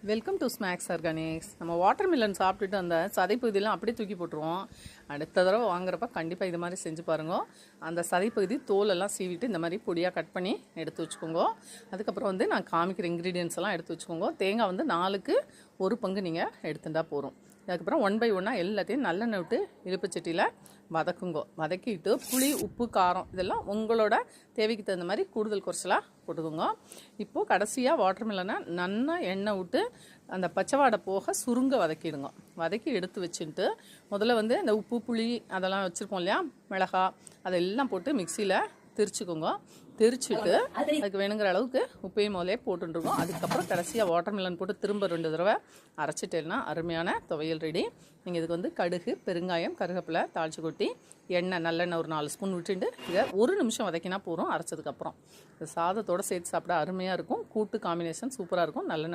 Welcome to snacks organics. நம்ம water melon சாப்பிட்டுட்டு அந்த சதைப்பகுதியெல்லாம் அப்படியே தூக்கி போட்டுருவோம். அடுத்த தடவை வாங்குறப்ப கண்டிப்பாக இது மாதிரி செஞ்சு பாருங்க. அந்த சதைப்பகுதி தோலெல்லாம் சீவிட்டு இந்த மாதிரி பொடியாக கட் பண்ணி எடுத்து வச்சுக்கோங்க. அதுக்கப்புறம் நான் காமிக்கிற இன்க்ரீடியன்ஸ் எல்லாம் எடுத்து வச்சுக்கோங்க. தேங்காய் 4க்கு 1 பங்கு நீங்கள் எடுத்துட்டா போதும். அதுக்கப்புறம் 1 by 1 எல்லாத்தையும் நல்லெண்ணெய் விட்டு இழுப்புச்சட்டியில் வதக்குங்கோ. வதக்கிட்டு புளி, உப்பு, காரம் இதெல்லாம் உங்களோட தேவைக்கு தகுந்த மாதிரி கூடுதல் குறைச்சலாக போட்டுக்கோங்க. இப்போது கடைசியாக வாட்டர் மில்லனை நல்லா எண்ணெய் விட்டு அந்த பச்சை வாடை போக சுருங்க வதக்கிடுங்க. வதக்கி எடுத்து வச்சுட்டு முதல்ல இந்த உப்பு, புளி அதெல்லாம் வச்சுருப்போம் இல்லையா, மிளகா அதெல்லாம் போட்டு மிக்சியில் திரிச்சுக்கோங்க. திரிச்சுட்டு அதுக்கு வேணுங்கிற அளவுக்கு உப்பையும் முதலே போட்டுருக்கோம். அதுக்கப்புறம் கடைசியாக வாட்டர் மில்லன் போட்டு திரும்ப 2 தடவை அரைச்சிட்டேன்னா அருமையான துவையல் ரெடி. நீங்கள் இதுக்கு கடுகு, பெருங்காயம், கருவேப்பிலை தாளிச்சு கொட்டி எண்ணெய், நல்லெண்ணெய் ஒரு 4 ஸ்பூன் விட்டுட்டு இதை 1 நிமிஷம் வதக்கினா போகிறோம். அரைச்சதுக்கப்புறம் சாதத்தோடு சேர்த்து சாப்பிட அருமையாக இருக்கும். கூட்டு காம்பினேஷன் சூப்பராக இருக்கும். நல்லெண்ணெய்